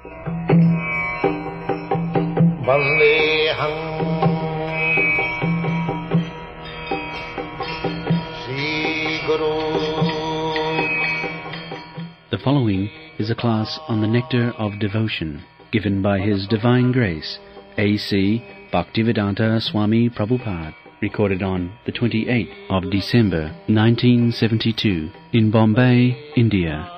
Vandeham Sri Guru. The following is a class on the Nectar of Devotion, given by His Divine Grace, A.C. Bhaktivedanta Swami Prabhupada, recorded on the 28th of December 1972 in Bombay, India.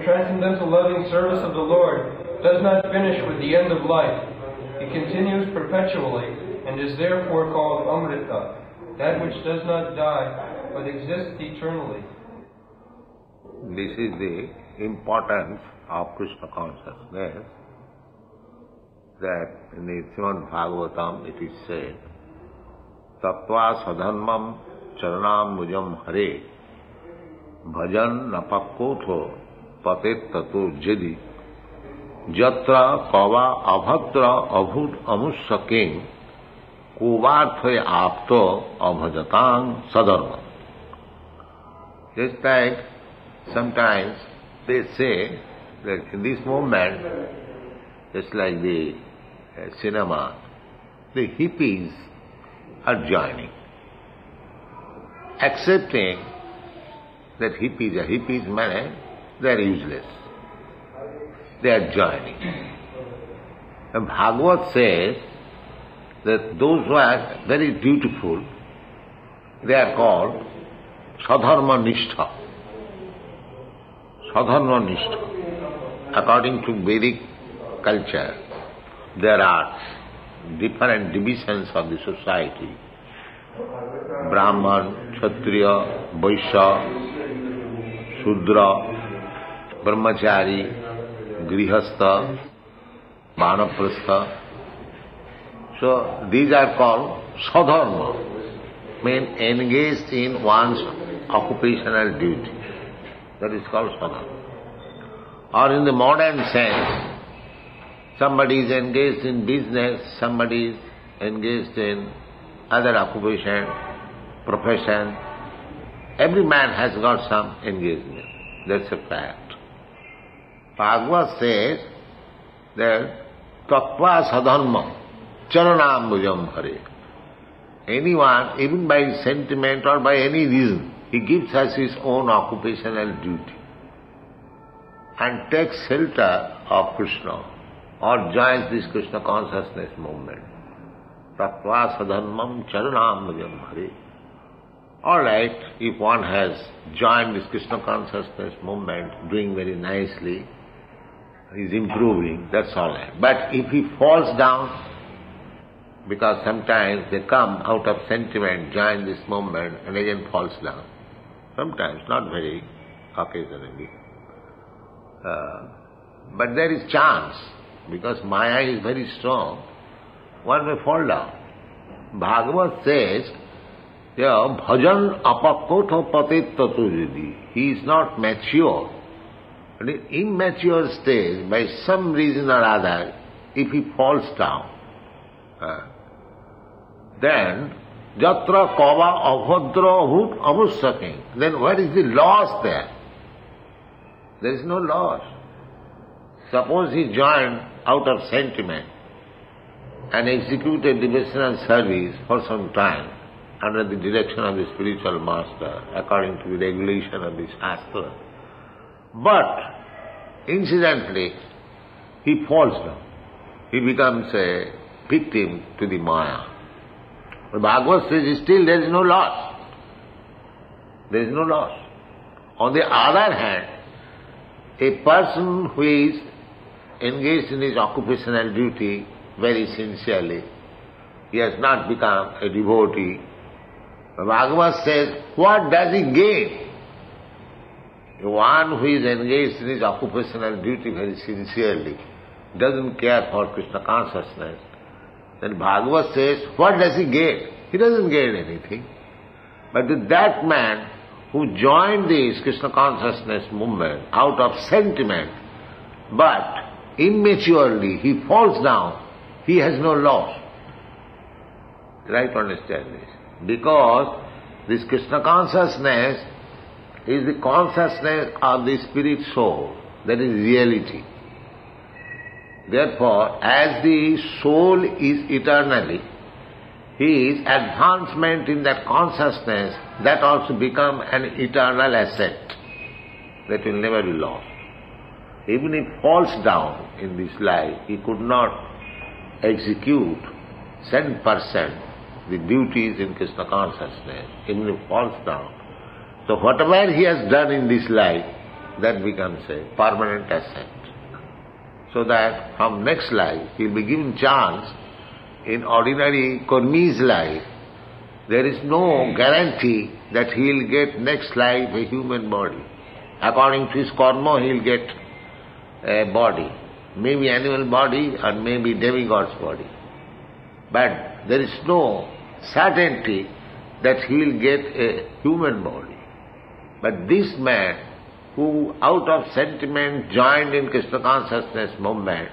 Transcendental loving service of the Lord does not finish with the end of life. It continues perpetually and is therefore called Amrita, that which does not die but exists eternally. This is the importance of Krishna consciousness, that in the Srimad Bhagavatam it is said, Tattva sadhanmam charanam mujam hare bhajan napakkotho patet tato jadi jatra kava abhadra abhut amussaking kuvarthaya apto abhajatang sadharma. Just like sometimes they say that in this moment, just like the cinema, the hippies are joining, accepting that hippies mean they are useless. They are joining. And Bhagavad says that those who are very dutiful, they are called Sadharma Nishtha. Sadharma Nishtha. According to Vedic culture, there are different divisions of the society. Brahman, Kshatriya, Vaishya, Shudra, Brahmachari, Grihastha, Vanaprastha. So these are called sadharma, mean engaged in one's occupational duty. That is called sadharma. Or in the modern sense, somebody is engaged in business, somebody is engaged in other occupation, profession. Every man has got some engagement. That's a fact. Bhagavad says that tattva sadharma charanam bhujam hare. Anyone, even by sentiment or by any reason, he gives us his own occupational duty and takes shelter of Krishna or joins this Krishna consciousness movement. Tattva sadharmam charanam bhujam hare. All right, if one has joined this Krishna consciousness movement, doing very nicely, is improving, that's all right. But if he falls down, because sometimes they come out of sentiment, join this movement, and again falls down. Sometimes, not very occasionally. But there is chance, because Maya is very strong, one may fall down. Bhagavad says, bhajan apakotho patit tato jadi. He is not mature. But in immature stage, by some reason or other, if he falls down, then jatra kava abhadra abhut amussaking. Then what is the loss there? There is no loss. Suppose he joined out of sentiment and executed devotional service for some time under the direction of the spiritual master, according to the regulation of the Shastra. But, incidentally, he falls down. He becomes a victim to the Maya. But Bhagavad says still there is no loss. There is no loss. On the other hand, a person who is engaged in his occupational duty very sincerely, he has not become a devotee. Bhagavad says, what does he gain? One who is engaged in his occupational duty very sincerely, doesn't care for Krishna consciousness, then Bhagavad says, what does he gain? He doesn't gain anything. But that man who joined this Krishna consciousness movement out of sentiment, but immaturely he falls down, he has no loss. Try to understand this. Because this Krishna consciousness is the consciousness of the spirit soul, that is reality. Therefore, as the soul is eternally, his advancement in that consciousness, that also become an eternal asset that will never be lost. Even if he falls down in this life, he could not execute 10% the duties in Krishna consciousness, even if he falls down. So whatever he has done in this life, that becomes a permanent asset. So that from next life, he will be given chance. In ordinary Karmi's life, there is no guarantee that he will get next life a human body. According to his karma, he will get a body, maybe animal body or maybe demigod's body. But there is no certainty that he will get a human body. But this man, who out of sentiment joined in Krishna consciousness movement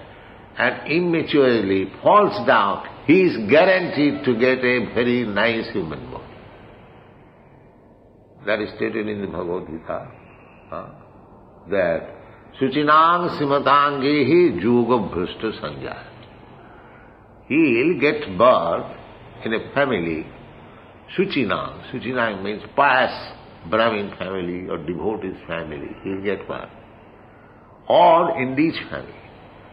and immaturely falls down, he is guaranteed to get a very nice human body. That is stated in the Bhagavad Gita, that Suchinang Simatangehi Juga Bhrishta Sanjaya. He will get birth in a family, Suchinang. Suchinang means pious Brahmin family or devotee's family. He will get birth. Or in rich family.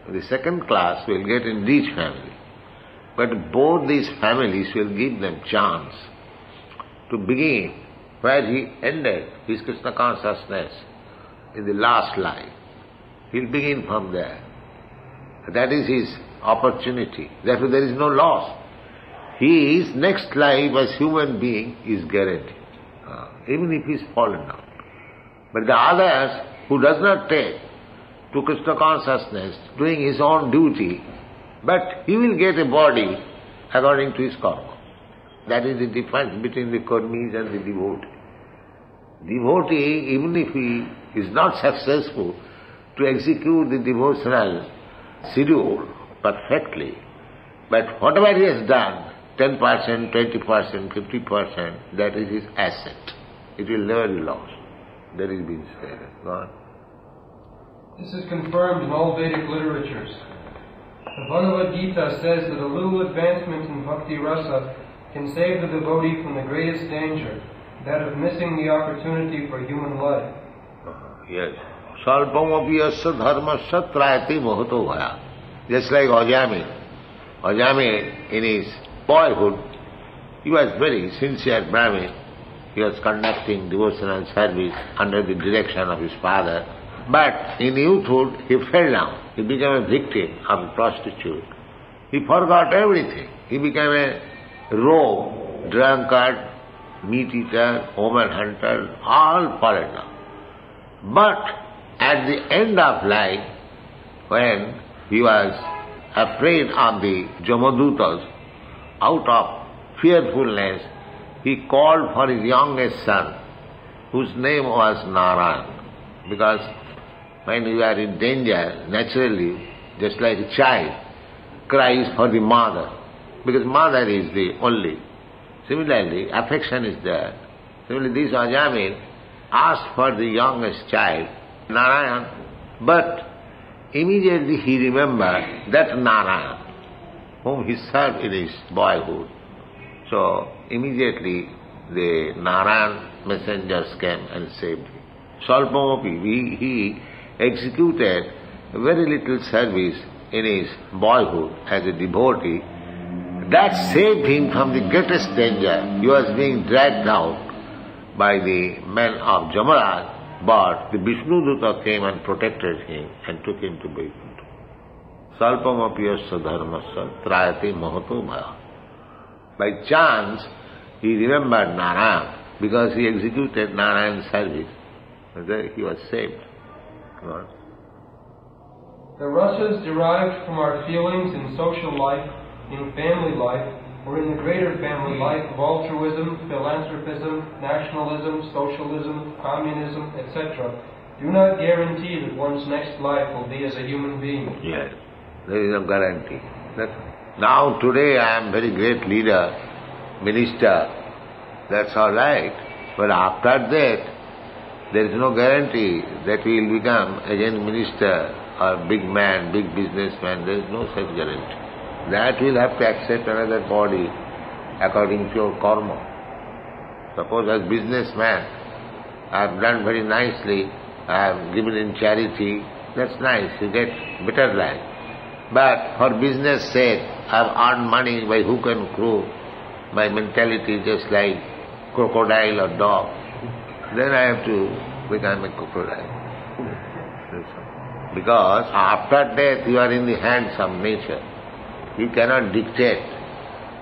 The second class will get in rich family. But both these families will give them chance to begin where he ended his Krishna consciousness in the last life. He'll begin from there. That is his opportunity. Therefore there is no loss. His next life as human being is guaranteed, even if he is fallen down. But the others who does not take to Krishna consciousness, doing his own duty, but he will get a body according to his karma. That is the difference between the karmis and the devotee. Devotee, even if he is not successful to execute the devotional schedule perfectly, but whatever he has done, 10%, 20%, 50%, that is his asset. It will never be lost. That is being said. Go on. This is confirmed in all Vedic literatures. The Bhagavad Gita says that a little advancement in bhakti rasa can save the devotee from the greatest danger, that of missing the opportunity for human life. Yes. Salpamapiyasya dharmasya trayati mohato bhaya. Just like Ajami. Ajami, in his boyhood, he was very sincere Brahmin. He was conducting devotional service under the direction of his father. But in youthhood, he fell down. He became a victim of a prostitute. He forgot everything. He became a rogue, drunkard, meat-eater, woman hunter, all fallen down. But at the end of life, when he was afraid of the Jamadutas, out of fearfulness, he called for his youngest son, whose name was Narayan. Because when you are in danger, naturally, just like a child cries for the mother, because mother is the only. Similarly, affection is there. Similarly, this Ajami asked for the youngest child, Narayan, but immediately he remembered that Narayan, whom he served in his boyhood. So, immediately the Narayan messengers came and saved him. Salpamapi, he executed very little service in his boyhood as a devotee. That saved him from the greatest danger. He was being dragged out by the men of Jamaraj, but the Vishnuduta came and protected him and took him to Vaikuntha. Salpamapiyasya dharmasya trayati mohato bhaya. By chance, he remembered Narayan, because he executed Narayan's service. He was saved. The rasas derived from our feelings in social life, in family life, or in the greater family life of altruism, philanthropism, nationalism, socialism, communism, etc., do not guarantee that one's next life will be as a human being. Yes, there is no guarantee. Now today I am very great leader, minister, that's all right. But after that, there is no guarantee that we will become again minister or big man, big businessman. There is no such guarantee. That will have to accept another body according to your karma. Suppose as businessman, I have done very nicely, I have given in charity, that's nice, you get better life. But for business sake, I have earned money by hook and crook, my mentality just like crocodile or dog, then I have to become a crocodile. Because after death you are in the hands of nature. You cannot dictate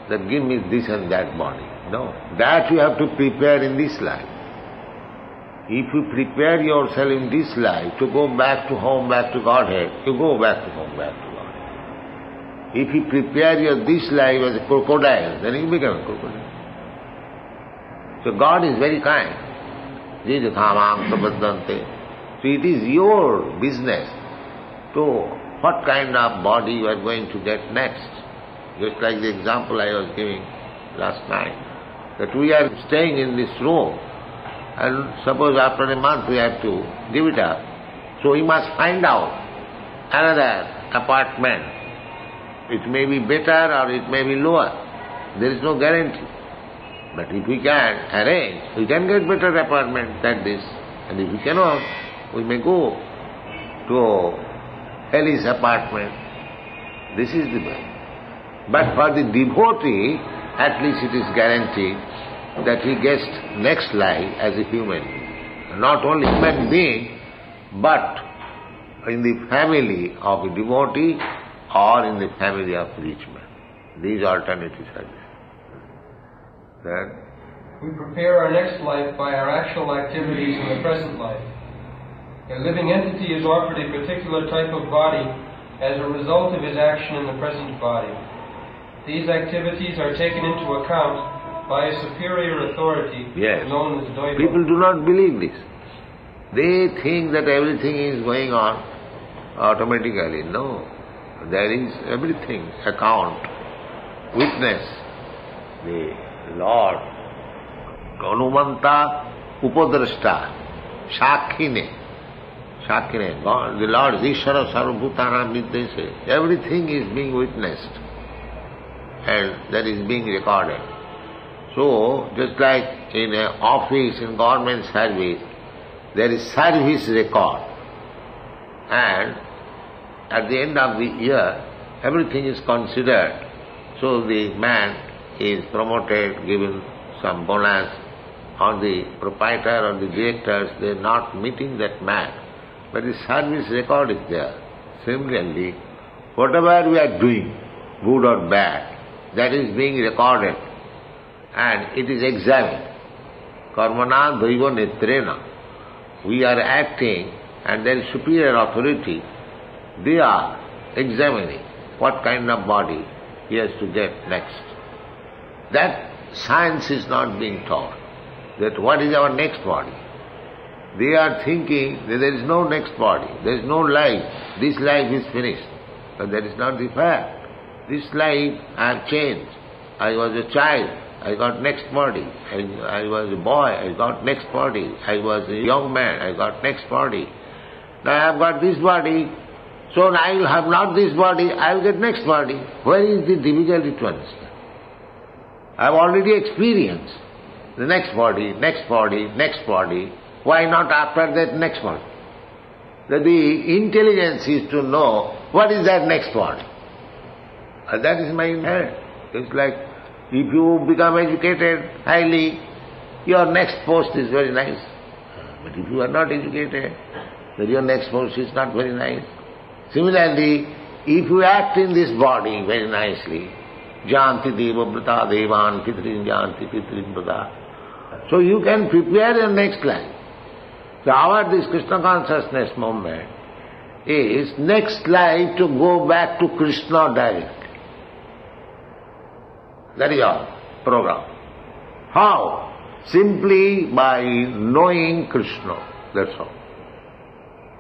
that give me this and that body. No, that you have to prepare in this life. If you prepare yourself in this life to go back to home, back to Godhead, you go back to home, back to Godhead. If you prepare this life as a crocodile, then you become a crocodile. So God is very kind. So it is your business to what kind of body you are going to get next. Just like the example I was giving last night, that we are staying in this room and suppose after a month we have to give it up. So we must find out another apartment. It may be better or it may be lower. There is no guarantee. But if we can arrange, we can get better apartment than this. And if we cannot, we may go to Heli's apartment. This is the way. But for the devotee, at least it is guaranteed that he gets next life as a human being. Not only human being, but in the family of a devotee or in the family of a rich man. These alternatives are there. Then we prepare our next life by our actual activities in the present life. A living entity is offered a particular type of body as a result of his action in the present body. These activities are taken into account by a superior authority known as Doiva. People do not believe this. They think that everything is going on automatically. No. There is everything, account, witness. The Lord, Anumanta Upadrashta, Shakhine, God, the Lord, Ishvara Sarvabhutana Vidyase, everything is being witnessed and that is being recorded. So, just like in an office, in government service, there is service record and at the end of the year, everything is considered. So the man is promoted, given some bonus, or the proprietor or the directors, they are not meeting that man. But the service record is there. Similarly, whatever we are doing, good or bad, that is being recorded and it is examined. Karmana daiva netrena. We are acting and there is superior authority. They are examining what kind of body he has to get next. That science is not being taught, that what is our next body. They are thinking that there is no next body, there is no life, this life is finished. But that is not the fact. This life I have changed. I was a child, I got next body. I was a boy, I got next body. I was a young man, I got next body. Now I have got this body, so I will have not this body, I will get next body. Where is the difficulty to understand? I have already experienced the next body, next body, next body. Why not after that next body? The intelligence is to know what is that next body. And that is my head. It's like if you become educated highly, your next post is very nice. But if you are not educated, then your next post is not very nice. Similarly, if you act in this body very nicely, Janti Deva Brata Devan Pitrin Janti Pitrin Brata, so you can prepare your next life. So this Krishna consciousness movement is next life to go back to Krishna directly. That is our program. How? Simply by knowing Krishna, that's all.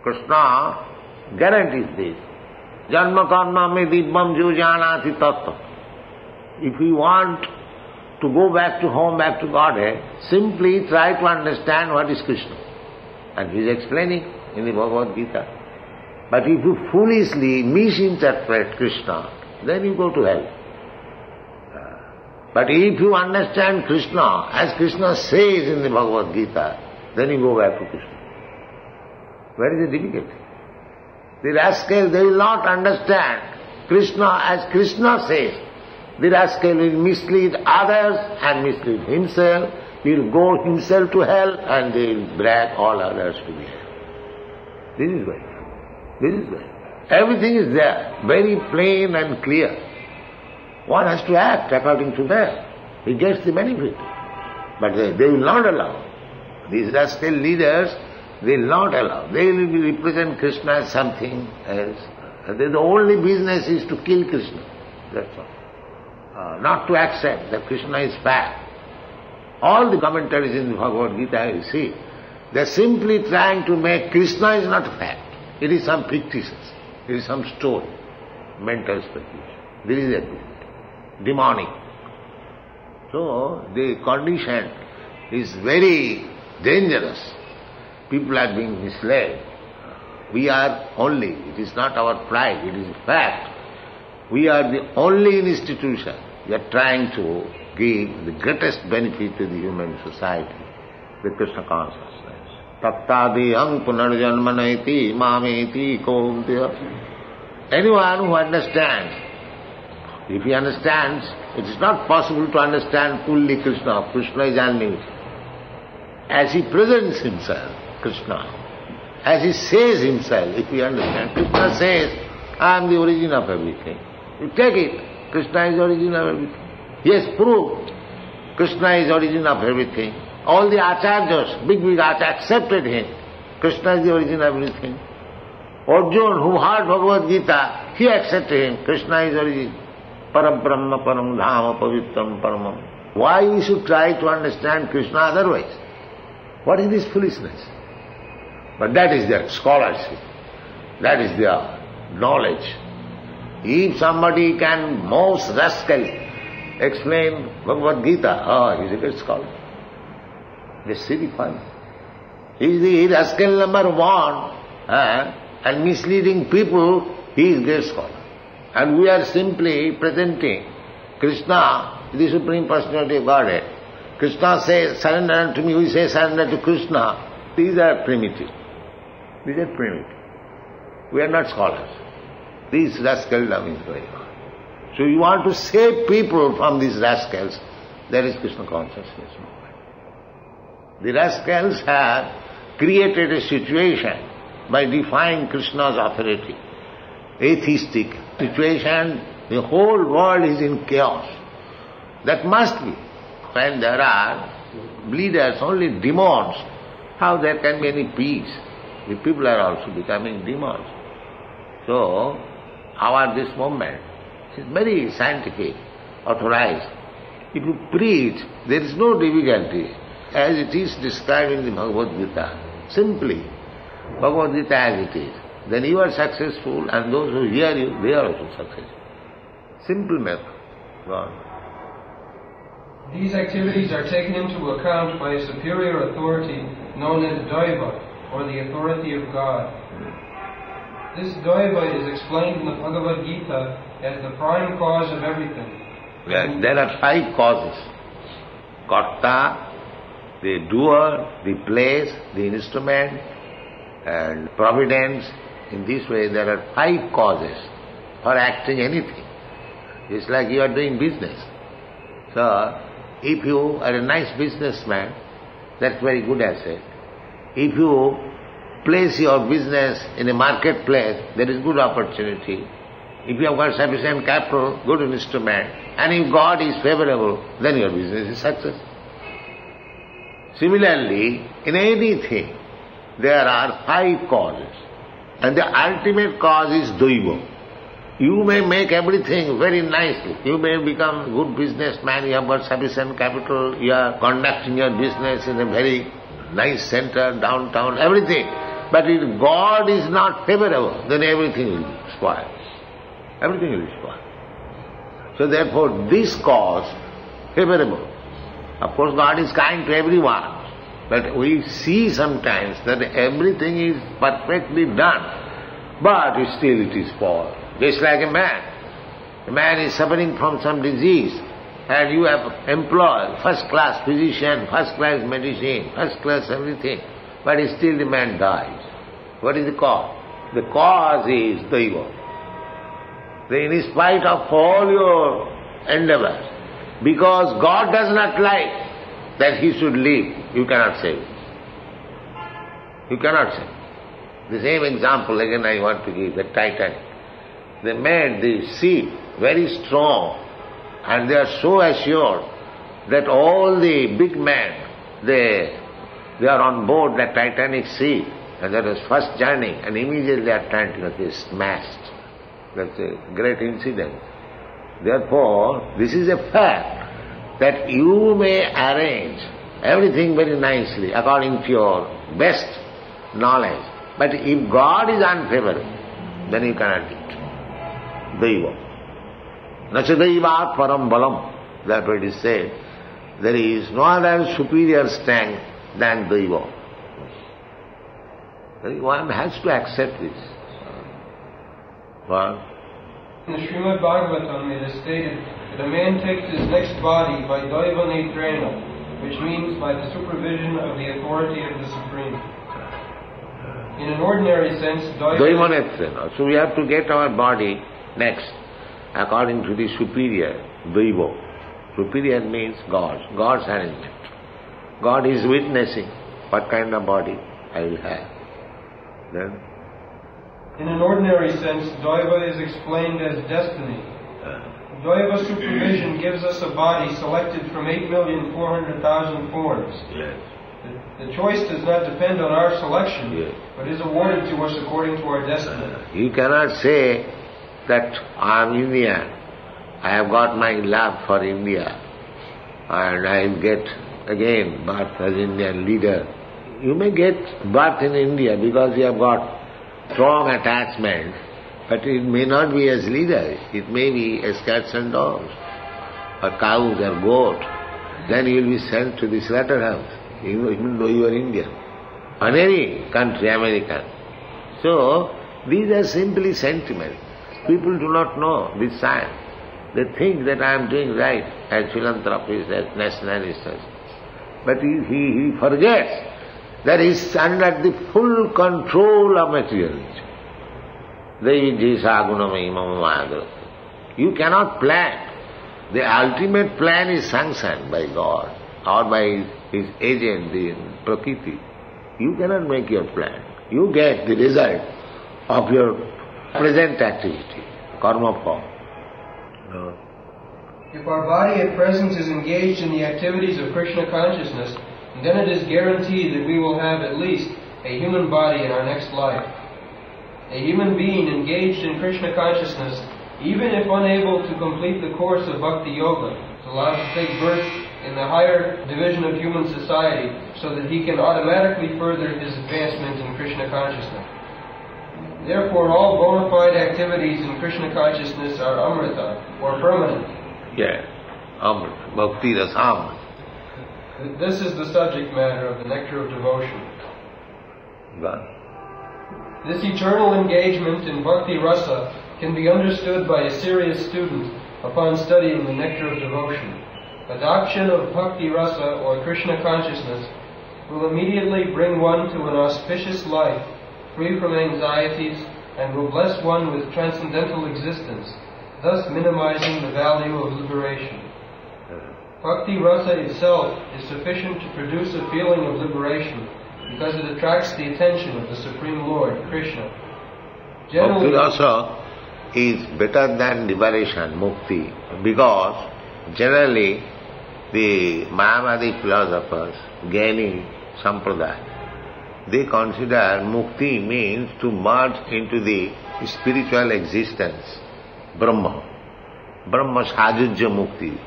Krishna guarantees this. Janma karma me dibbam jo janati tattva. If you want to go back to home, back to Godhead, simply try to understand what is Krishna. And he is explaining in the Bhagavad Gita. But if you foolishly misinterpret Krishna, then you go to hell. But if you understand Krishna, as Krishna says in the Bhagavad Gita, then you go back to Krishna. Where is the difficulty? The rascal, they will not understand Krishna as Krishna says. The rascal will mislead others and mislead himself. He will go himself to hell and they will drag all others to the hell. This is why. This is why. Everything is there, very plain and clear. One has to act according to that. He gets the benefit. But they will not allow. These rascal leaders, they will not allow. They will represent Krishna as something else. The only business is to kill Krishna. That's all. Not to accept that Krishna is fact. All the commentaries in the Bhagavad Gita, you see, they are simply trying to make Krishna is not fact. It is some fictitious. It is some story. Mental speculation. This is a demonic. So, the condition is very dangerous. People are being misled. We are only, it is not our pride, it is fact. We are the only institution. We are trying to give the greatest benefit to the human society, the Krishna consciousness. Tattadiyam punarjanmanaiti mameti kovdya. Anyone who understands, if he understands, it is not possible to understand fully Krishna. Krishna is unlimited. As he presents himself, Krishna, as he says himself, if you understand, Krishna says, I am the origin of everything. You take it. Krishna is the origin of everything. He has proved Krishna is the origin of everything. All the acharyas, big acharyas accepted him. Krishna is the origin of everything. Arjuna, who heard Bhagavad Gita, he accepted him. Krishna is the origin. Param Brahma Param Dhama Pavitram Paramam. Why we should try to understand Krishna otherwise? What is this foolishness? But that is their scholarship. That is their knowledge. If somebody can most rascally explain Bhagavad Gita, he is a great scholar. Just see the fun. He is the rascal number one, and misleading people, he is a great scholar. And we are simply presenting Krishna, the Supreme Personality of Godhead. Krishna says, surrender unto me, we say surrender to Krishna. These are primitive. These are primitive. We are not scholars. This rascaldom is going on. So you want to save people from these rascals, there is Krishna consciousness movement. The rascals have created a situation by defying Krishna's authority. Atheistic situation, the whole world is in chaos. That must be. When there are leaders, only demons, how there can be any peace? The people are also becoming demons. So, this movement is very scientific, authorized. If you preach, there is no difficulty, as it is described in the Bhagavad Gita. Simply, Bhagavad Gita as it is. Then you are successful, and those who hear you, they are also successful. Simple method. Go on. These activities are taken into account by a superior authority known as Daiva, or the authority of God. This Daiva is explained in the Bhagavad Gita as the prime cause of everything. Yes, there are 5 causes. Karta, the doer, the place, the instrument, and providence. In this way there are 5 causes for acting anything. It's like you are doing business. So, if you are a nice businessman, that's very good asset. If you place your business in a marketplace, there is good opportunity. If you have got sufficient capital, good instrument, and if God is favorable, then your business is success. Similarly, in anything, there are 5 causes. And the ultimate cause is Daiva. You may make everything very nicely. You may become a good businessman, you have got sufficient capital, you are conducting your business in a very nice center, downtown, everything. But if God is not favorable, then everything will be spoiled. Everything will be spoiled. So therefore, this cause, favorable. Of course, God is kind to everyone, but we see sometimes that everything is perfectly done, but still it is spoiled. Just like a man. A man is suffering from some disease, and you have employed first-class physician, first-class medicine, first-class everything, but still the man dies. What is the cause? The cause is the ego. In spite of all your endeavors, because God does not like that he should live, you cannot save him. You cannot save him. The same example again I want to give, the Titanic. They made the sea very strong, and they are so assured that all the big men, they are on board the Titanic sea, and that was first journey, and immediately Atlantic was smashed. That's a great incident. Therefore, this is a fact that you may arrange everything very nicely according to your best knowledge. But if God is unfavorable, then you cannot do it. Daiva. Nachadaivat param balam. That what is said. There is no other superior strength than Daiva. One has to accept this. Well, in the Srimad Bhagavatam it is stated that a man takes his next body by Daiva Netrena, which means by the supervision of the authority of the Supreme. In an ordinary sense, Daiva Netrena. So we have to get our body next, according to the superior, Daiva. Superior means God, God's arrangement. God is witnessing what kind of body I will have. Then, in an ordinary sense, Daiva is explained as destiny. Daiva supervision gives us a body selected from 8,400,000 forms. Yes. The choice does not depend on our selection, Yes, but is awarded to us according to our destiny. You cannot say that I am Indian, I have got my love for India, and I will get again birth as Indian leader. You may get birth in India because you have got strong attachment, but it may not be as leader. It may be as cats and dogs, or cows or goat. Then you will be sent to the slaughterhouse, even though you are Indian, or any country, American. So, these are simply sentiments. People do not know this science. They think that I am doing right as philanthropist, as nationalist. But he forgets that he is under the full control of materialism. You cannot plan. The ultimate plan is sanctioned by God or by his agent, the Prakriti. You cannot make your plan. You get the result of your present activity, karma form. If our body at present is engaged in the activities of Krishna consciousness, then it is guaranteed that we will have at least a human body in our next life. A human being engaged in Krishna consciousness, even if unable to complete the course of Bhakti Yoga, is allowed to take birth in the higher division of human society so that he can automatically further his advancement in Krishna consciousness. Therefore, all bona fide activities in Krishna consciousness are amrita, or permanent. Yeah, amrita, bhakti rasa. This is the subject matter of the Nectar of Devotion. Right. This eternal engagement in Bhakti Rasa can be understood by a serious student upon studying the Nectar of Devotion. Adoption of Bhakti Rasa, or Krishna consciousness, will immediately bring one to an auspicious life, free from anxieties, and will bless one with transcendental existence, thus minimizing the value of liberation. Bhakti Rasa itself is sufficient to produce a feeling of liberation because it attracts the attention of the Supreme Lord, Krishna. Bhakti Rasa is better than liberation, mukti, because generally the Mayavadi philosophers, Gyani Sampradaya, they consider mukti means to merge into the spiritual existence, Brahma. Brahma Sajujya Mukti.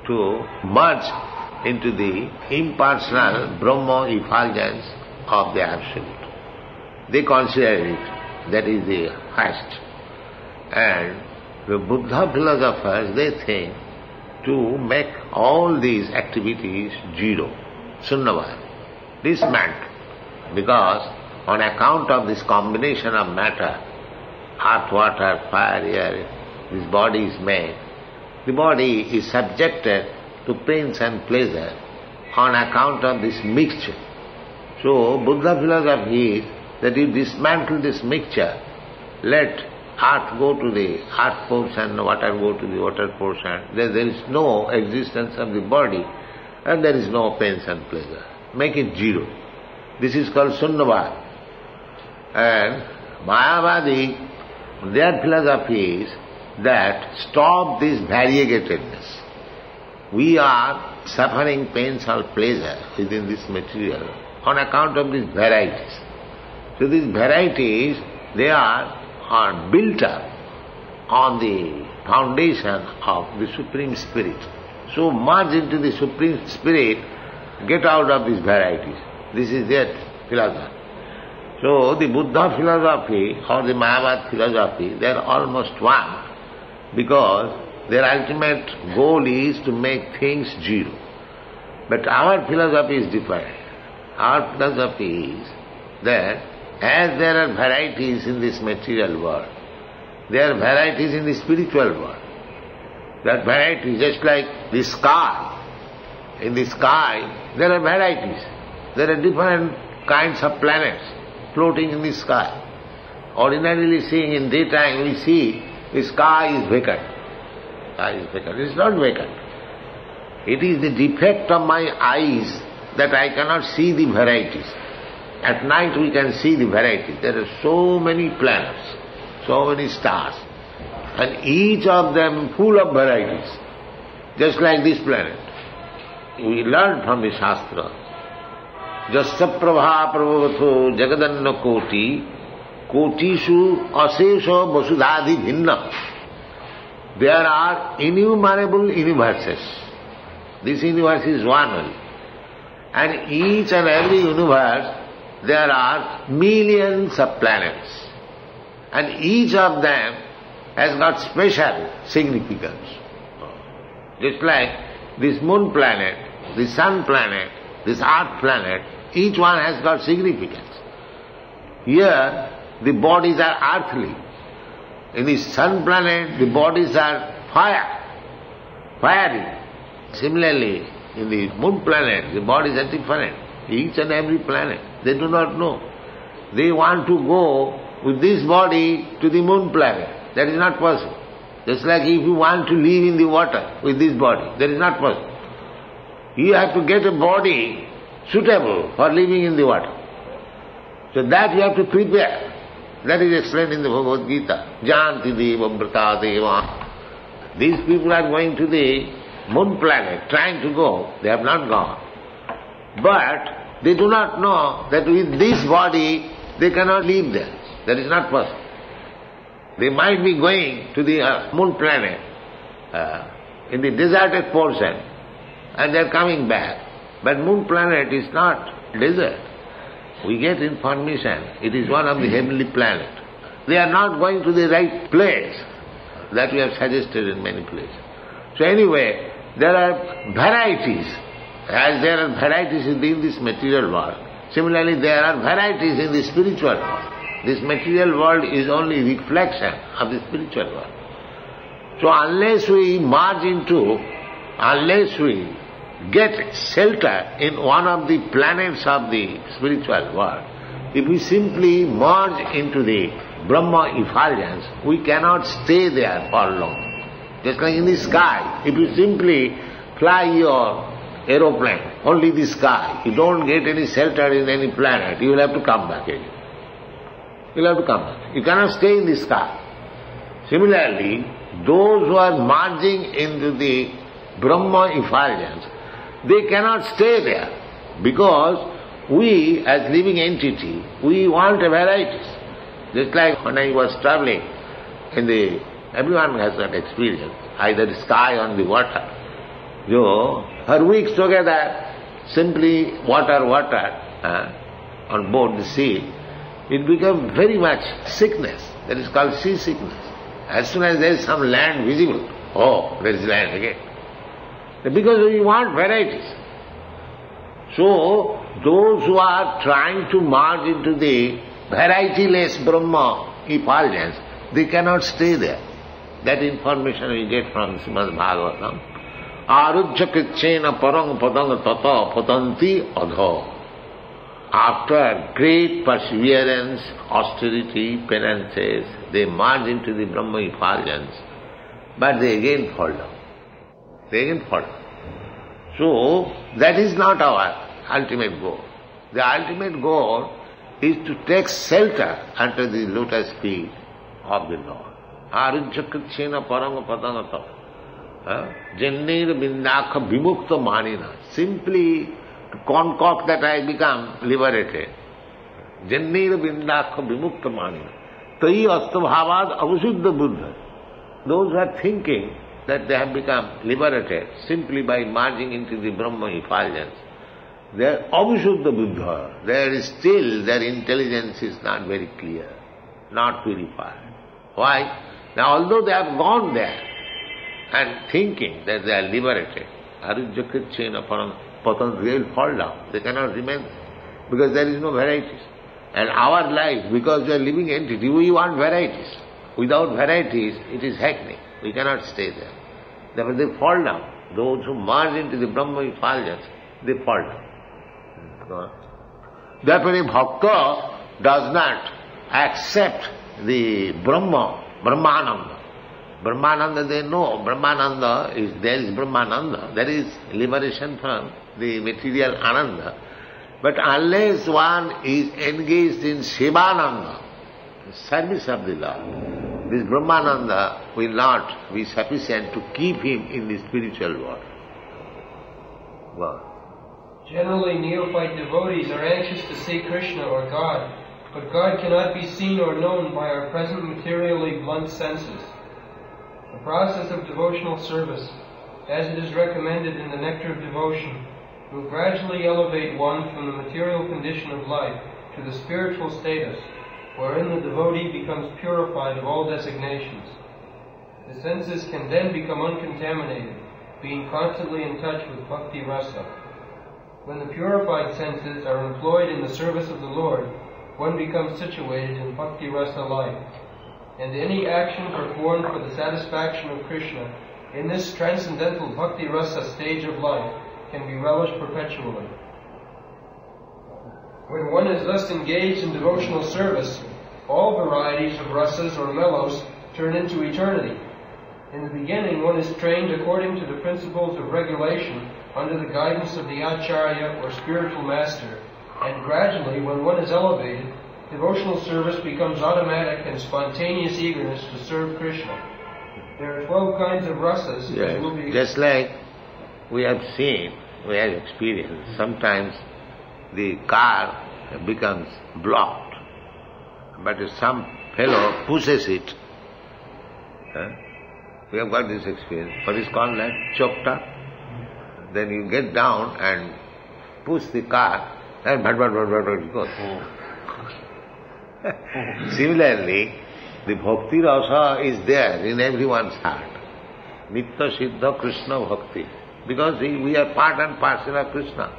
To merge into the impersonal Brahma effulgence of the Absolute. they consider it, that is the highest. And the Buddha philosophers, they think to make all these activities zero, sunnavada, dismantle. Because on account of this combination of matter, earth, water, fire, air, this body is made. The body is subjected to pains and pleasure on account of this mixture. So Buddha philosophy is that you dismantle this mixture, let earth go to the earth portion, water go to the water portion, there is no existence of the body and there is no pains and pleasure. Make it zero. This is called Sunnavada. And Mayavadi, their philosophy is that stop this variegatedness. We are suffering pains or pleasure within this material on account of these varieties. So these varieties, they are built up on the foundation of the Supreme Spirit. So merge into the Supreme Spirit, get out of these varieties. This is their philosophy. So the Buddha philosophy or the Mayavad philosophy, they are almost one, because their ultimate goal is to make things zero. But our philosophy is different. Our philosophy is that as there are varieties in this material world, there are varieties in the spiritual world. That variety, just like the sky. In the sky, there are varieties. There are different kinds of planets floating in the sky. Ordinarily seeing in daytime, we see the sky is vacant. Sky is vacant. It is not vacant. It is the defect of my eyes that I cannot see the varieties. At night we can see the varieties. There are so many planets, so many stars, and each of them full of varieties, just like this planet. We learn from the Shastra, Jasya Prabha Prabhavatho Jagadanna Koti Kotishu Asesha Vasudhadi Bhinna. There are innumerable universes. This universe is one only. And each and every universe, there are millions of planets. And each of them has got special significance. Just like this moon planet, the sun planet, this earth planet, each one has got significance. Here, the bodies are earthly. In the sun planet, the bodies are fiery. Similarly, in the moon planet, the bodies are different. Each and every planet. They do not know. They want to go with this body to the moon planet. That is not possible. Just like if you want to live in the water with this body, that is not possible. You have to get a body suitable for living in the water. So that you have to prepare. That is explained in the Bhagavad Gita. Janti deva brata deva. These people are going to the moon planet, trying to go. They have not gone. But they do not know that with this body they cannot live there. That is not possible. They might be going to the moon planet in the deserted portion and they are coming back. But moon planet is not desert. We get information, it is one of the heavenly planets. They are not going to the right place. That we have suggested in many places. So anyway, there are varieties. As there are varieties in this material world, similarly there are varieties in the spiritual world. This material world is only reflection of the spiritual world. So unless we get shelter in one of the planets of the spiritual world, if we simply merge into the Brahma effulgence, we cannot stay there for long. Just like in the sky, if you simply fly your aeroplane, only the sky, you don't get any shelter in any planet, you will have to come back again. You will have to come back. You cannot stay in the sky. Similarly, those who are merging into the Brahma effulgence, they cannot stay there, because we as living entity, we want a variety. Just like when I was traveling everyone has that experience, either the sky or the water. So, for weeks together, simply water on board the sea, it becomes very much sickness. That is called seasickness. As soon as there is some land visible, oh, there is land again. Because we want varieties. So, those who are trying to merge into the varietyless Brahma effulgence, they cannot stay there. That information we get from Srimad Bhagavatam. Arujya krichena parang padang tata patanti adha. After great perseverance, austerity, penances, they merge into the Brahma effulgence, but they again fall down. So, that is not our ultimate goal. The ultimate goal is to take shelter under the lotus feet of the Lord. Arujya krichena parang padang tata. Janneer bindakha vimukta manina. Simply to concoct that I become liberated. Janneer bindakha vimukta manina. Tai astabhavad avasuddha buddha. Those who are thinking that they have become liberated simply by merging into the Brahma effulgence, they are avasuddha buddha. There is still, their intelligence is not very clear, not purified. Why? Now although they have gone there and thinking that they are liberated, arujya krichena parang patanti, they will fall down. They cannot remain there because there is no varieties. And our life, because we are living entity, we want varieties. Without varieties, it is hackney. We cannot stay there. Therefore they fall down. Those who merge into the Brahma effulgence, they fall down. Therefore a bhakta does not accept the Brahmananda. Brahmananda, they know Brahmananda is, there is Brahmananda, there is liberation from the material Ananda. But unless one is engaged in Shivananda, service of the Lord, this Brahmananda will not be sufficient to keep him in the spiritual world. Wow. Generally, neophyte devotees are anxious to see Krishna or God, but God cannot be seen or known by our present materially blunt senses. The process of devotional service, as it is recommended in the Nectar of Devotion, will gradually elevate one from the material condition of life to the spiritual status, wherein the devotee becomes purified of all designations. The senses can then become uncontaminated, being constantly in touch with bhakti rasa. When the purified senses are employed in the service of the Lord, one becomes situated in bhakti rasa life, and any action performed for the satisfaction of Krishna in this transcendental bhakti rasa stage of life can be relished perpetually. When one is thus engaged in devotional service, all varieties of rasas or mellows turn into eternity. In the beginning, one is trained according to the principles of regulation under the guidance of the acharya or spiritual master, and gradually, when one is elevated, devotional service becomes automatic and spontaneous eagerness to serve Krishna. There are 12 kinds of rasas. Yes. Will be Just like we have seen, we have experienced, sometimes the car becomes blocked, but if some fellow pushes it, we have got this experience. What is called like choked up. Then you get down and push the car, and it goes. Similarly, the bhakti rasa is there in everyone's heart. Nitya Siddha Krishna Bhakti. Because we are part and parcel of Krishna.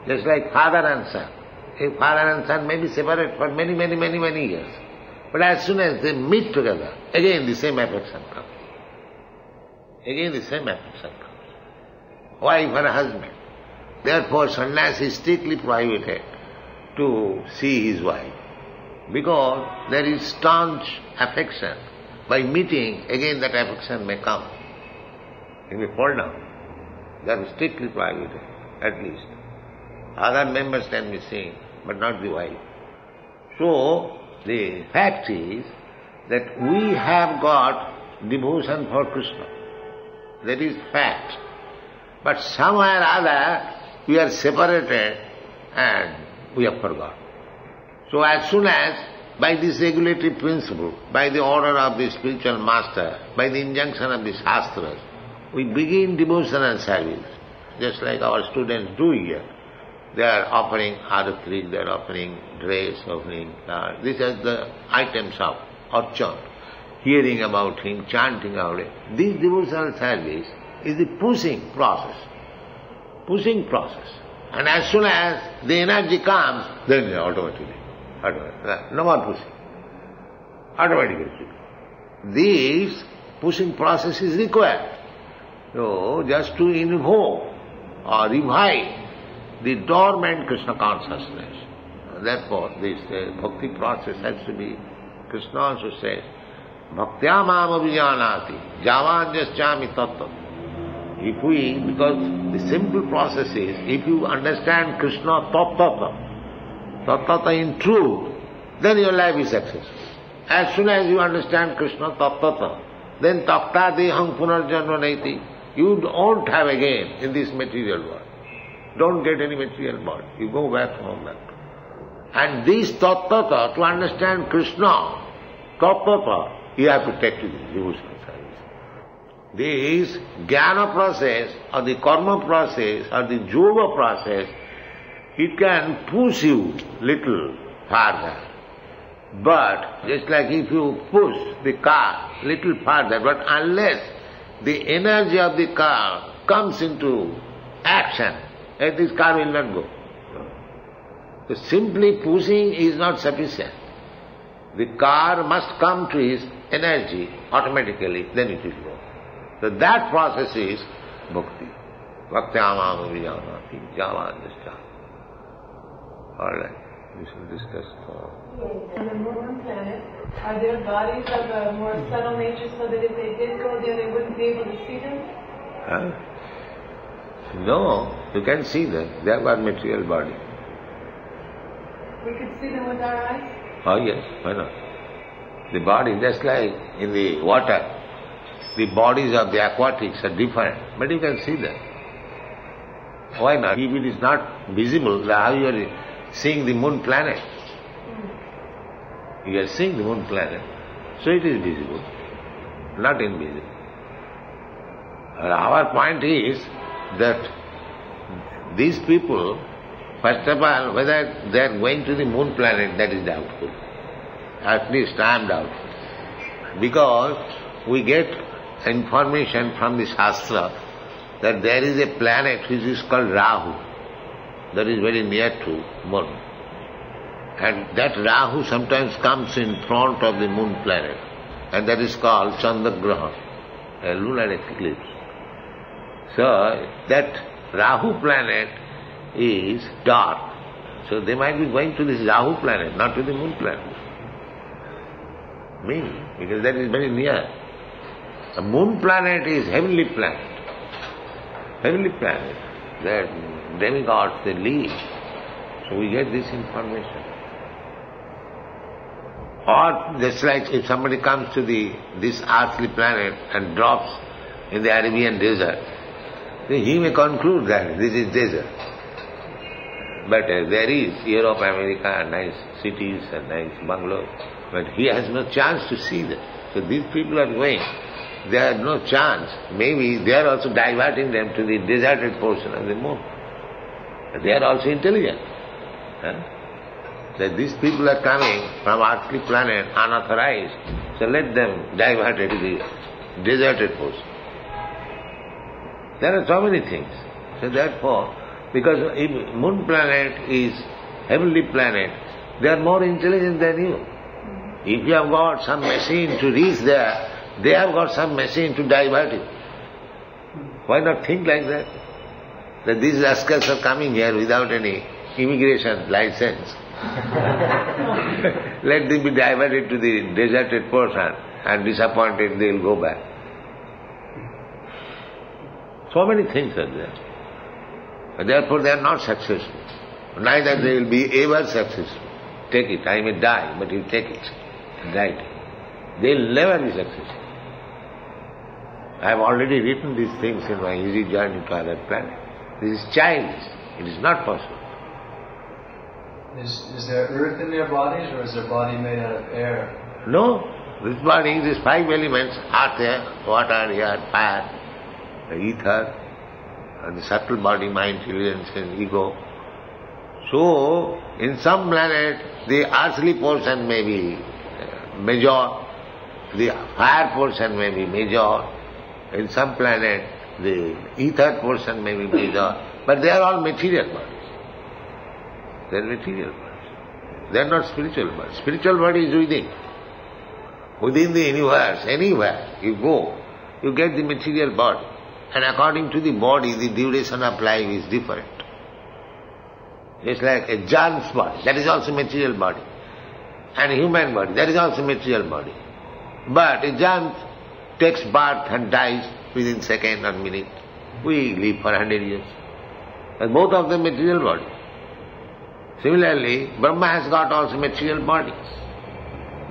Just like father and son. A father and son may be separate for many years. But as soon as they meet together, again the same affection comes. Wife and husband. Therefore sannyasi is strictly prohibited to see his wife. Because there is staunch affection. By meeting, again that affection may come. He may fall down. That is strictly prohibited, at least. Other members can be seen, but not the wife. So, the fact is that we have got devotion for Krishna. That is fact. But somewhere or other, we are separated and we have forgotten. So as soon as, by this regulatory principle, by the order of the spiritual master, by the injunction of the Shastras, we begin devotional service, just like our students do here. They are offering aratri, they are offering dress, offering these are the items of archan. Hearing about him, chanting about it. This devotional service is the pushing process. Pushing process. And as soon as the energy comes, then automatically. No more pushing. Automatically. This pushing process is required. So, just to invoke or revive the dormant Krishna consciousness. Therefore, this bhakti process has to be, Krishna also says, Bhaktya mam abhijanati, javanjaschami tattva. If we, because the simple process is, if you understand Krishna tattva in truth, then your life is successful. As soon as you understand Krishna tattva, then takta deham punarjanma naiti. You don't have again in this material world. Don't get any material body. You go back home back. And this tattva, to understand Krishna tattva, you have to take to the devotional service. This jnana process or the karma process or the yoga process, it can push you little farther. But just like if you push the car little farther, but unless the energy of the car comes into action, this car will not go. So simply pushing is not sufficient. The car must come to his energy automatically, then it will go. So that process is bhakti. Bhaktyamam vijanati, javanjascha. All right, we shall discuss more. On the moon planet, are there bodies of a more subtle nature so that if they did go there, they wouldn't be able to see them? Huh? No, you can see them. They have got material body. We could see them with our eyes? Oh yes, why not? The body, just like in the water, the bodies of the aquatics are different, but you can see them. Why not? If it is not visible, how you are seeing the moon planet? You are seeing the moon planet, so it is visible, not invisible. Our point is that these people, first of all, whether they are going to the moon planet, that is doubtful. At least I am doubtful. Because we get information from the Shastra that there is a planet which is called Rahu, that is very near to moon. And that Rahu sometimes comes in front of the moon planet, and that is called Chandragrahan, a lunar eclipse. So that Rahu planet is dark. So they might be going to this Rahu planet, not to the moon planet. Maybe, because that is very near. The moon planet is heavenly planet. Heavenly planet. That demigods, they live. So we get this information. Or just like if somebody comes to this earthly planet and drops in the Arabian desert, then he may conclude that this is desert. But there is Europe, America, nice cities and nice bungalows, but he has no chance to see them. So these people are going, they have no chance. Maybe they are also diverting them to the deserted portion of the moon. They are also intelligent. That these people are coming from earthly planet unauthorized, so let them divert it to the deserted portion. There are so many things. So therefore, because if moon planet is heavenly planet, they are more intelligent than you. If you have got some machine to reach there, they have got some machine to divert it. Why not think like that? That these rascals are coming here without any immigration license. Let them be diverted to the deserted portion, and disappointed they will go back. So many things are there. Therefore they are not successful. Neither they will be ever successful. Take it, I may die, but you take it. Right. They will never be successful. I have already written these things in my Easy Journey to Other Planet. This is childish. It is not possible. Is there earth in their bodies, or is their body made out of air? No. This body, these five elements, earth, air, water, air, fire, the ether, and the subtle body, mind, intelligence and ego, So, in some planet, the earthly portion may be major, the fire portion may be major, in some planet, the ether portion may be major, but they are all material bodies. They are material bodies. They are not spiritual bodies. Spiritual body is within. Within the universe, anywhere you go, you get the material body. And according to the body, the duration of life is different. It's like a germ's body, that is also material body. And a human body, that is also material body. But a germ takes birth and dies within second or minute. We live for 100 years. And both of them material body. Similarly, Brahma has got also material bodies.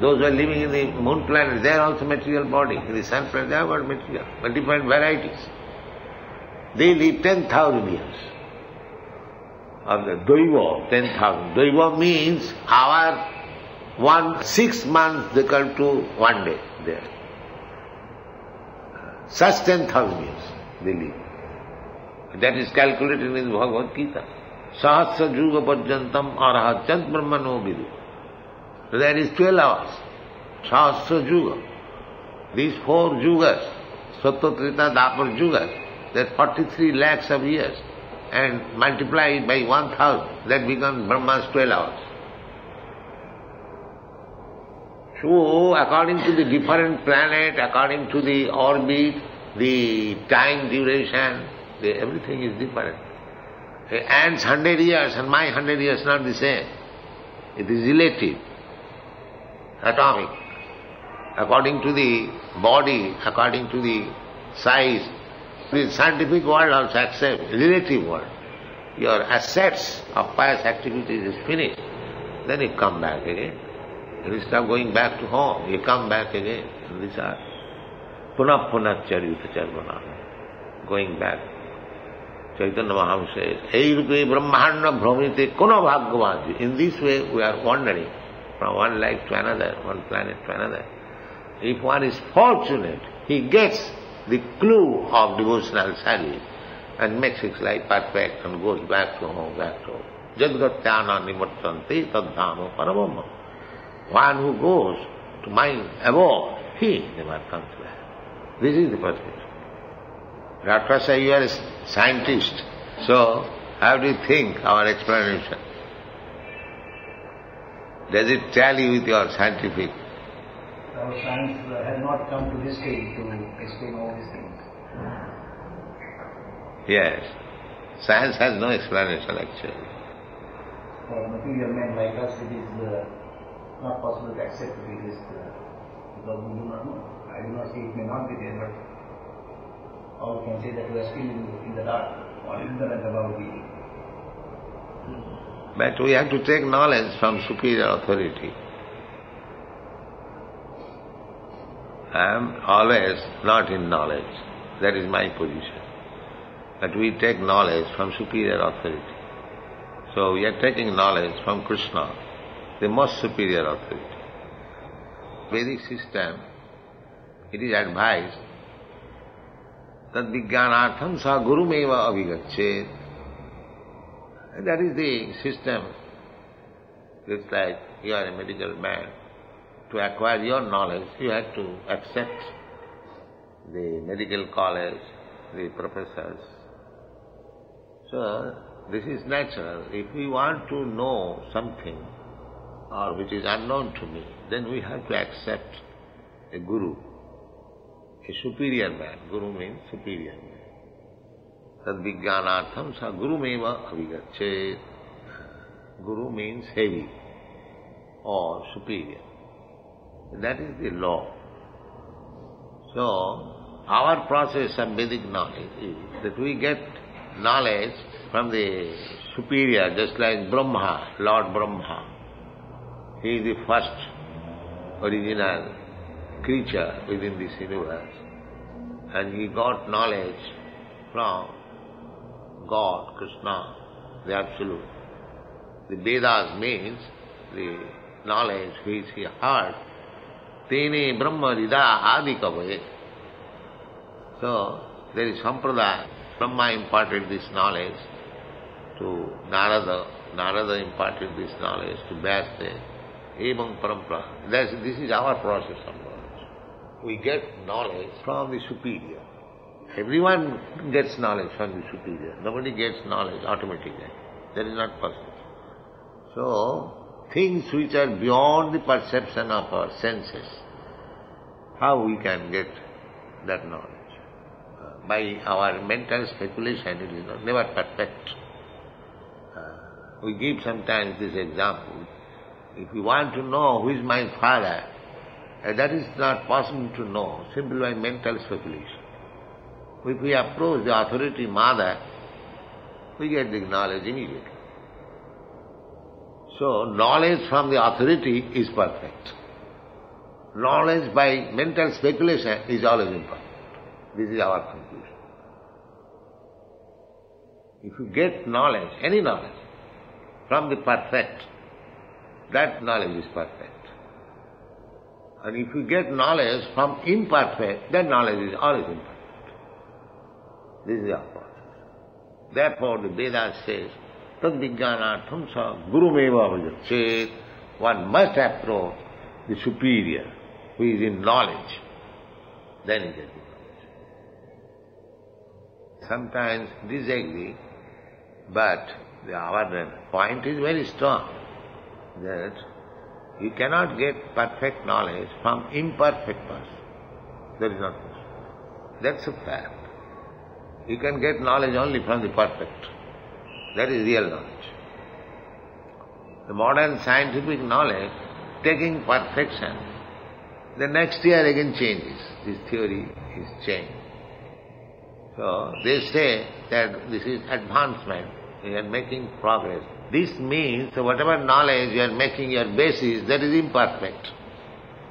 Those who are living in the moon planet, they are also material body. In the sun planet, they have got material, but different varieties. They live 10,000 years. Of the Daiva, 10,000. Daiva means our 6 months they come to 1 day there. Such 10,000 years they live. That is calculated in Bhagavad Gita. Sahasra Juga Pajyantam Arahachant Brahmano Vidu. So that is 12 hours. Sahasra Juga. These 4 Jugas, Sattva-treta, Dapar Jugas, that 43 lakhs of years. And multiply it by 1,000, that becomes Brahma's 12 hours. So, according to the different planet, according to the orbit, the time duration, everything is different. An ant's 100 years and my 100 years not the same. It is relative, atomic. According to the body, according to the size, the scientific world also accepts relative world. Your assets of pious activities is finished. Then you come back again. Instead of going back to home, you come back again. And these are punah punah charita charvana. Going back. Chaitanya Mahaprabhu says, Ei rupe brahmanda bhramite kono bhagavaji. In this way we are wandering from one life to another, one planet to another. If one is fortunate, he gets the clue of devotional service and makes his life perfect and goes back to home, Jadgatyana nimartante tadhamo paramama. One who goes to mind above, he never comes back. This is the perspective. Ratrasa, you are a scientist, so how do you think our explanation? Does it tally with your scientific? Our science has not come to this stage to explain all these things. Yes. Science has no explanation actually. For material men like us, it is not possible to accept it is because we do not know. I do not say it may not be there, but all can say that we are still in the dark or ignorant about it. But we have to take knowledge from superior authority. I am always not in knowledge. That is my position. But we take knowledge from superior authority. So we are taking knowledge from Krishna, the most superior authority. Vedic system, it is advised that vijnanartham sa gurumeva avigachet. That is the system. It's like you are a medical man. To acquire your knowledge, you have to accept the medical college, the professors. So, this is natural. If we want to know something, or which is unknown to me, then we have to accept a guru, a superior man. Guru means superior man. Tad vijnanartham sa gurumeva avigachet. Guru means heavy or superior. That is the law. So, our process of Vedic knowledge is that we get knowledge from the superior, just like Brahma, Lord Brahma. He is the first original creature within this universe. And he got knowledge from God, Krishna, the Absolute. The Vedas means the knowledge which he heard. Tene Brahma Rida Adi Kavaye. So, there is Sampradaya. Brahma imparted this knowledge to Narada Narada imparted this knowledge to Vyasa. Evam parampara. This is our process of knowledge. We get knowledge from the superior. Everyone gets knowledge from the superior. Nobody gets knowledge automatically. That is not possible. So, things which are beyond the perception of our senses, how we can get that knowledge? By our mental speculation, it is never perfect. We give sometimes this example. If you want to know who is my father, that is not possible to know simply by mental speculation. If we approach the authority mother, we get the knowledge immediately. So, knowledge from the authority is perfect. Knowledge by mental speculation is always imperfect. This is our conclusion. If you get knowledge, any knowledge, from the perfect, that knowledge is perfect. And if you get knowledge from imperfect, that knowledge is always imperfect. This is our process. Therefore the Vedas says, tad vijnanartham sa gurumeva avajachet. One must approach the superior, who is in knowledge. Then he gets knowledge. Sometimes disagree, but our point is very strong, that you cannot get perfect knowledge from imperfect person. That is not possible. That's a fact. You can get knowledge only from the perfect. That is real knowledge. The modern scientific knowledge, taking perfection, the next year again changes. This theory is changed. So they say that this is advancement, you are making progress. This means that whatever knowledge you are making your basis, that is imperfect.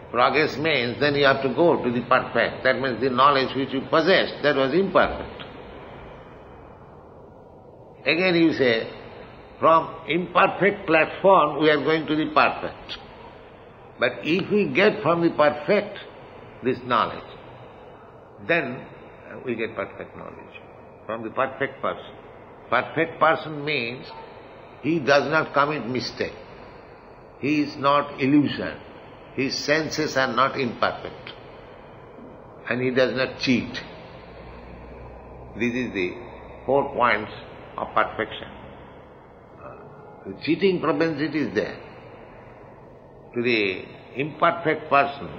Progress means then you have to go to the perfect. That means the knowledge which you possessed, that was imperfect. Again you say, from imperfect platform we are going to the perfect. But if we get from the perfect this knowledge, then we get perfect knowledge from the perfect person. Perfect person means he does not commit mistake. He is not illusion. His senses are not imperfect. And he does not cheat. This is the 4 points of perfection. The cheating propensity is there. To the imperfect person,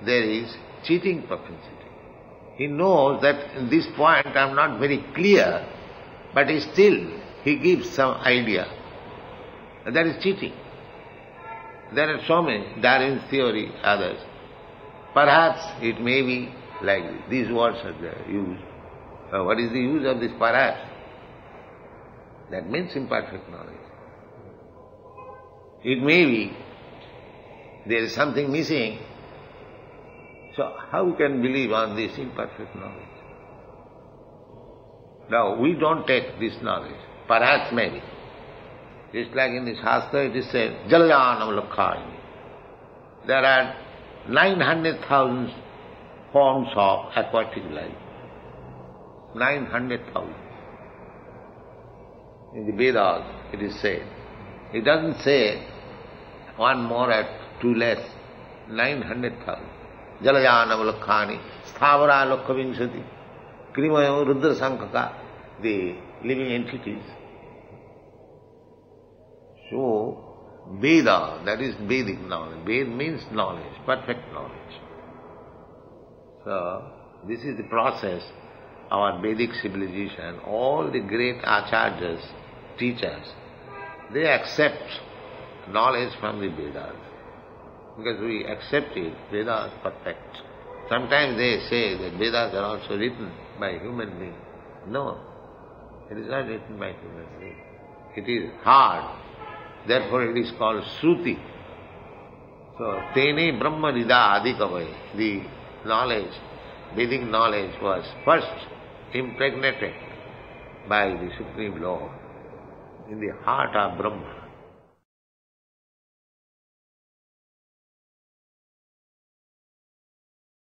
there is cheating propensity. He knows that in this point I am not very clear, but he gives some idea. And that is cheating. There are so many, Darwin's theory, others. Perhaps it may be like this. These words are there, used. What is the use of this perhaps? That means imperfect knowledge. It may be there is something missing. So how we can believe on this imperfect knowledge? Now we don't take this knowledge. Perhaps maybe. Just like in the Shastra it is said, Jalayanam Lakhayani. There are 900,000 forms of aquatic life. 900,000. In the Vedas it is said. It doesn't say one more or two less. 900,000. Jalayanam Lakhani, Sthavara Lokhavinshati, Krimayam Rudra Sankhaka, the living entities. So, Veda, that is Vedic knowledge. Ved means knowledge, perfect knowledge. So, this is the process of our Vedic civilization. All the great acharyas, teachers, they accept knowledge from the Vedas. Because we accept it, Vedas are perfect. Sometimes they say that Vedas are also written by human beings. No, it is not written by human beings. It is hard. Therefore it is called Shruti. So, Tene Brahma Rida Adikavai, the knowledge, Vedic knowledge was first impregnated by the Supreme Lord in the heart of Brahma.